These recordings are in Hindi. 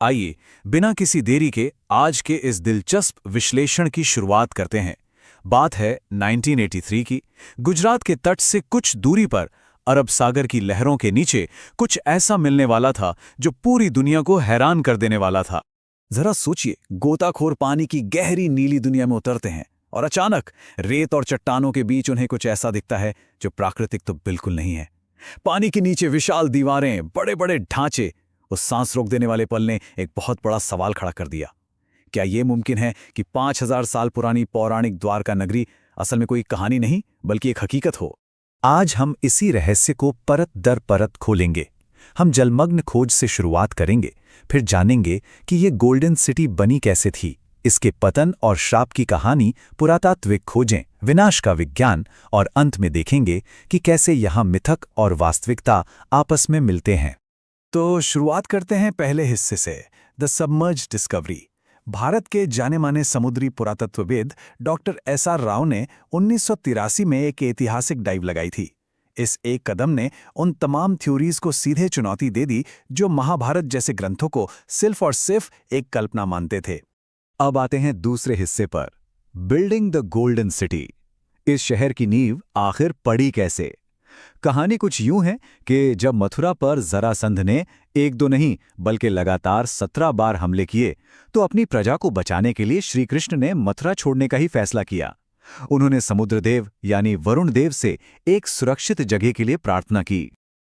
आइए बिना किसी देरी के आज के इस दिलचस्प विश्लेषण की शुरुआत करते हैं। बात है 1983 की। गुजरात के तट से कुछ दूरी पर अरब सागर की लहरों के नीचे कुछ ऐसा मिलने वाला था जो पूरी दुनिया को हैरान कर देने वाला था। जरा सोचिए, गोताखोर पानी की गहरी नीली दुनिया में उतरते हैं और अचानक रेत और चट्टानों के बीच उन्हें कुछ ऐसा दिखता है जो प्राकृतिक तो बिल्कुल नहीं है। पानी के नीचे विशाल दीवारें, बड़े बड़े ढांचे। उस सांस रोक देने वाले पल ने एक बहुत बड़ा सवाल खड़ा कर दिया। क्या यह मुमकिन है कि 5000 साल पुरानी पौराणिक द्वारका नगरी असल में कोई कहानी नहीं बल्कि एक हकीकत हो? आज हम इसी रहस्य को परत दर परत खोलेंगे। हम जलमग्न खोज से शुरुआत करेंगे, फिर जानेंगे कि ये गोल्डन सिटी बनी कैसे थी, इसके पतन और श्राप की कहानी, पुरातात्विक खोजें, विनाश का विज्ञान, और अंत में देखेंगे कि कैसे यहाँ मिथक और वास्तविकता आपस में मिलते हैं। तो शुरुआत करते हैं पहले हिस्से से, द सबमर्ज्ड डिस्कवरी। भारत के जाने माने समुद्री पुरातत्वविद डॉक्टर एस.आर. राव ने 1983 में एक ऐतिहासिक डाइव लगाई थी। इस एक कदम ने उन तमाम थ्योरीज को सीधे चुनौती दे दी जो महाभारत जैसे ग्रंथों को सिर्फ और सिर्फ एक कल्पना मानते थे। अब आते हैं दूसरे हिस्से पर, बिल्डिंग द गोल्डन सिटी। इस शहर की नींव आखिर पड़ी कैसे? कहानी कुछ यूं है कि जब मथुरा पर जरासंध ने एक दो नहीं बल्कि लगातार 17 बार हमले किए, तो अपनी प्रजा को बचाने के लिए श्री कृष्ण ने मथुरा छोड़ने का ही फैसला किया। उन्होंने समुद्रदेव यानी वरुण देव से एक सुरक्षित जगह के लिए प्रार्थना की।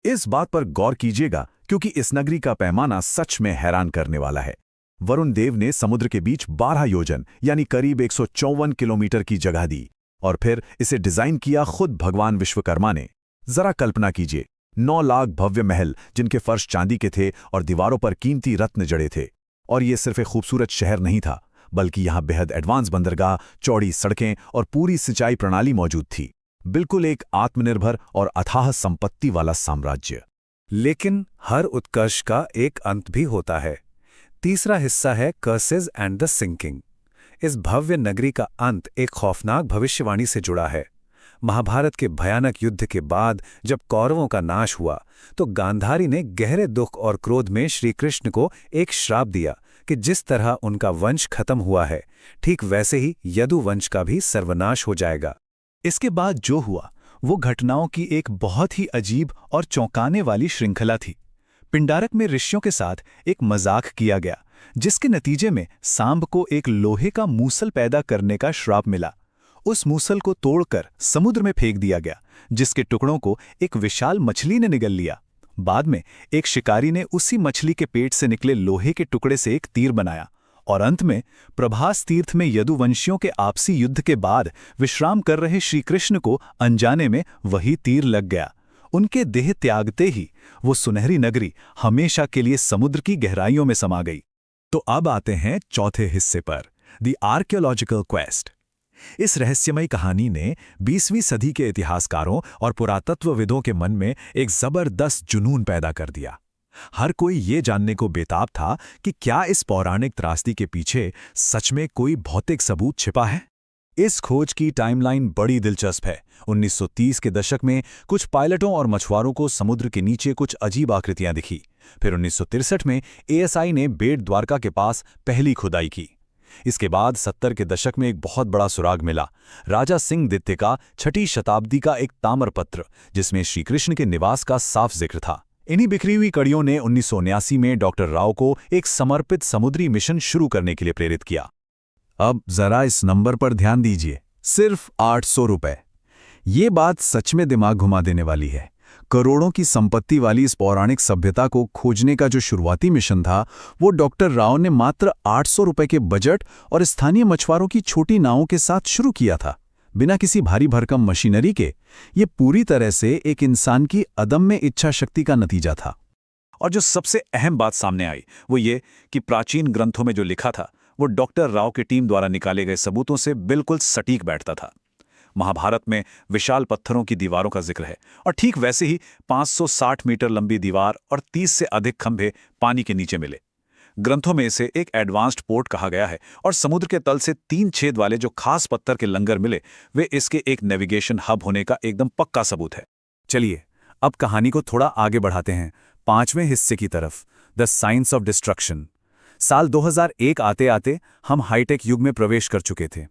इस बात पर गौर कीजिएगा क्योंकि इस नगरी का पैमाना सच में हैरान करने वाला है। वरुण देव ने समुद्र के बीच 12 योजन यानी करीब 154 किलोमीटर की जगह दी और फिर इसे डिजाइन किया खुद भगवान विश्वकर्मा ने। जरा कल्पना कीजिए, 9 लाख भव्य महल जिनके फर्श चांदी के थे और दीवारों पर कीमती रत्न जड़े थे। और ये सिर्फ एक खूबसूरत शहर नहीं था, बल्कि यहाँ बेहद एडवांस बंदरगाह, चौड़ी सड़कें और पूरी सिंचाई प्रणाली मौजूद थी। बिल्कुल एक आत्मनिर्भर और अथाह संपत्ति वाला साम्राज्य। लेकिन हर उत्कर्ष का एक अंत भी होता है। तीसरा हिस्सा है कर्सेस एंड द सिंकिंग। इस भव्य नगरी का अंत एक खौफनाक भविष्यवाणी से जुड़ा है। महाभारत के भयानक युद्ध के बाद जब कौरवों का नाश हुआ, तो गांधारी ने गहरे दुख और क्रोध में श्री कृष्ण को एक श्राप दिया कि जिस तरह उनका वंश खत्म हुआ है, ठीक वैसे ही यदुवंश का भी सर्वनाश हो जाएगा। इसके बाद जो हुआ वो घटनाओं की एक बहुत ही अजीब और चौंकाने वाली श्रृंखला थी। पिंडारक में ऋषियों के साथ एक मजाक किया गया, जिसके नतीजे में सांब को एक लोहे का मूसल पैदा करने का श्राप मिला। उस मूसल को तोड़कर समुद्र में फेंक दिया गया, जिसके टुकड़ों को एक विशाल मछली ने निगल लिया। बाद में एक शिकारी ने उसी मछली के पेट से निकले लोहे के टुकड़े से एक तीर बनाया और अंत में प्रभास तीर्थ में यदुवंशियों के आपसी युद्ध के बाद विश्राम कर रहे श्री कृष्ण को अनजाने में वही तीर लग गया। उनके देह त्यागते ही वो सुनहरी नगरी हमेशा के लिए समुद्र की गहराइयों में समा गई। तो अब आते हैं चौथे हिस्से पर, द आर्कियोलॉजिकल क्वेस्ट। इस रहस्यमयी कहानी ने 20वीं सदी के इतिहासकारों और पुरातत्वविदों के मन में एक जबरदस्त जुनून पैदा कर दिया। हर कोई ये जानने को बेताब था कि क्या इस पौराणिक त्रासदी के पीछे सच में कोई भौतिक सबूत छिपा है। इस खोज की टाइमलाइन बड़ी दिलचस्प है। 1930 के दशक में कुछ पायलटों और मछुआरों को समुद्र के नीचे कुछ अजीब आकृतियां दिखी। फिर 1963 में एएसआई ने बेट द्वारका के पास पहली खुदाई की। इसके बाद 70 के दशक में एक बहुत बड़ा सुराग मिला, राजा सिंह द्वितीय का 6ठी शताब्दी का एक ताम्रपत्र, जिसमें श्री कृष्ण के निवास का साफ जिक्र था। इन्हीं बिखरी हुई कड़ियों ने 1979 में डॉक्टर राव को एक समर्पित समुद्री मिशन शुरू करने के लिए प्रेरित किया। अब जरा इस नंबर पर ध्यान दीजिए, सिर्फ 800 रुपए। ये बात सच में दिमाग घुमा देने वाली है। करोड़ों की संपत्ति वाली इस पौराणिक सभ्यता को खोजने का जो शुरुआती मिशन था, वो डॉक्टर राव ने मात्र 800 रुपए के बजट और स्थानीय मछुआरों की छोटी नावों के साथ शुरू किया था, बिना किसी भारी भरकम मशीनरी के। ये पूरी तरह से एक इंसान की अदम्य इच्छा शक्ति का नतीजा था। और जो सबसे अहम बात सामने आई वो ये कि प्राचीन ग्रंथों में जो लिखा था वो डॉक्टर राव की टीम द्वारा निकाले गए सबूतों से बिल्कुल सटीक बैठता था। महाभारत में विशाल पत्थरों की दीवारों का जिक्र है और ठीक वैसे ही 560 मीटर लंबी दीवार और 30 से अधिक खंभे पानी के नीचे मिले। ग्रंथों में इसे एक एडवांस्ड पोर्ट कहा गया है और समुद्र के तल से 3 छेद वाले जो खास पत्थर के लंगर मिले वे इसके एक नेविगेशन हब होने का एकदम पक्का सबूत है। चलिए अब कहानी को थोड़ा आगे बढ़ाते हैं 5वें हिस्से की तरफ, द साइंस ऑफ डिस्ट्रक्शन। साल 2001 आते आते हम हाईटेक युग में प्रवेश कर चुके थे।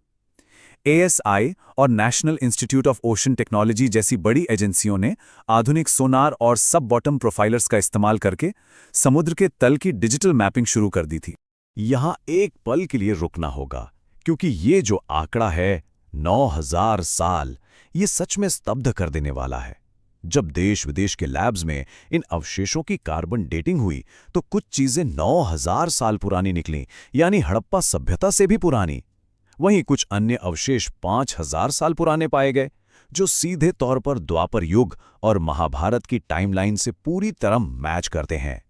ASI और national institute of ocean technology जैसी बड़ी एजेंसियों ने आधुनिक सोनार और सब बॉटम प्रोफाइलर्स का इस्तेमाल करके समुद्र के तल की डिजिटल मैपिंग शुरू कर दी थी। यहाँ एक पल के लिए रुकना होगा, क्योंकि ये जो आंकड़ा है 9000 साल, ये सच में स्तब्ध कर देने वाला है। जब देश विदेश के लैब्स में इन अवशेषों की कार्बन डेटिंग हुई तो कुछ चीजें 9000 साल पुरानी निकलीं, यानी हड़प्पा सभ्यता से भी पुरानी। वहीं कुछ अन्य अवशेष 5000 साल पुराने पाए गए, जो सीधे तौर पर द्वापर युग और महाभारत की टाइमलाइन से पूरी तरह मैच करते हैं।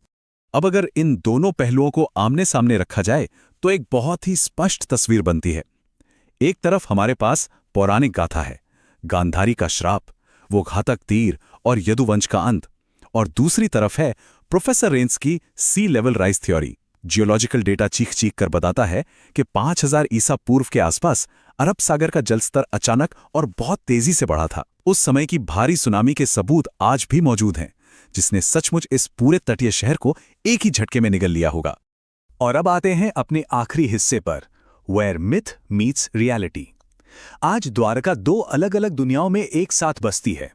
अब अगर इन दोनों पहलुओं को आमने सामने रखा जाए तो एक बहुत ही स्पष्ट तस्वीर बनती है। एक तरफ हमारे पास पौराणिक गाथा है, गांधारी का श्राप, वो घातक तीर और यदुवंश का अंत, और दूसरी तरफ है प्रोफेसर रेंस की sea level rise theory. Geological data चीख कर बताता है कि 5000 ईसा पूर्व के आसपास अरब सागर का जलस्तर अचानक और बहुत तेजी से बढ़ा था। उस समय की भारी सुनामी के सबूत आज भी मौजूद हैं, जिसने सचमुच इस पूरे तटीय शहर को एक ही झटके में निगल लिया होगा। और अब आते हैं अपने आखिरी हिस्से पर, वेयर मिथ मीट्स रियलिटी। आज द्वारका दो अलग अलग दुनियाओं में एक साथ बसती है।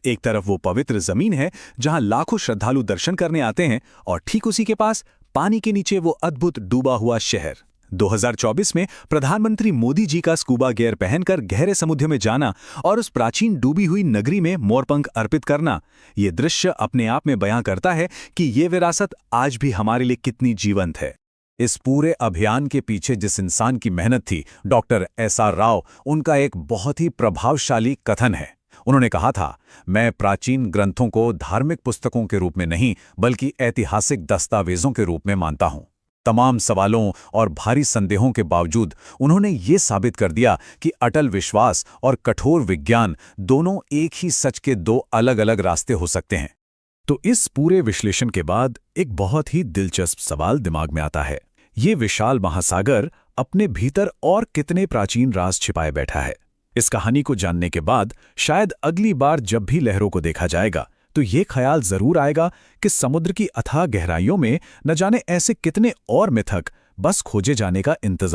एक तरफ वो पवित्र जमीन है जहां लाखों श्रद्धालु दर्शन करने आते हैं, और ठीक उसी के पास पानी के नीचे वो अद्भुत डूबा हुआ शहर। 2024 में प्रधानमंत्री मोदी जी का स्कूबा गियर पहनकर गहरे समुद्र में जाना और उस प्राचीन डूबी हुई नगरी में मोरपंख अर्पित करना, ये दृश्य अपने आप में बयां करता है कि ये विरासत आज भी हमारे लिए कितनी जीवंत है। इस पूरे अभियान के पीछे जिस इंसान की मेहनत थी, डॉक्टर SR राव, उनका एक बहुत ही प्रभावशाली कथन है। उन्होंने कहा था, मैं प्राचीन ग्रंथों को धार्मिक पुस्तकों के रूप में नहीं बल्कि ऐतिहासिक दस्तावेजों के रूप में मानता हूं। तमाम सवालों और भारी संदेहों के बावजूद उन्होंने ये साबित कर दिया कि अटल विश्वास और कठोर विज्ञान दोनों एक ही सच के दो अलग अलग रास्ते हो सकते हैं। तो इस पूरे विश्लेषण के बाद एक बहुत ही दिलचस्प सवाल दिमाग में आता है, ये विशाल महासागर अपने भीतर और कितने प्राचीन राज छिपाए बैठा है। इस कहानी को जानने के बाद शायद अगली बार जब भी लहरों को देखा जाएगा तो ये ख्याल जरूर आएगा कि समुद्र की अथाह गहराइयों में न जाने ऐसे कितने और मिथक बस खोजे जाने का इंतजार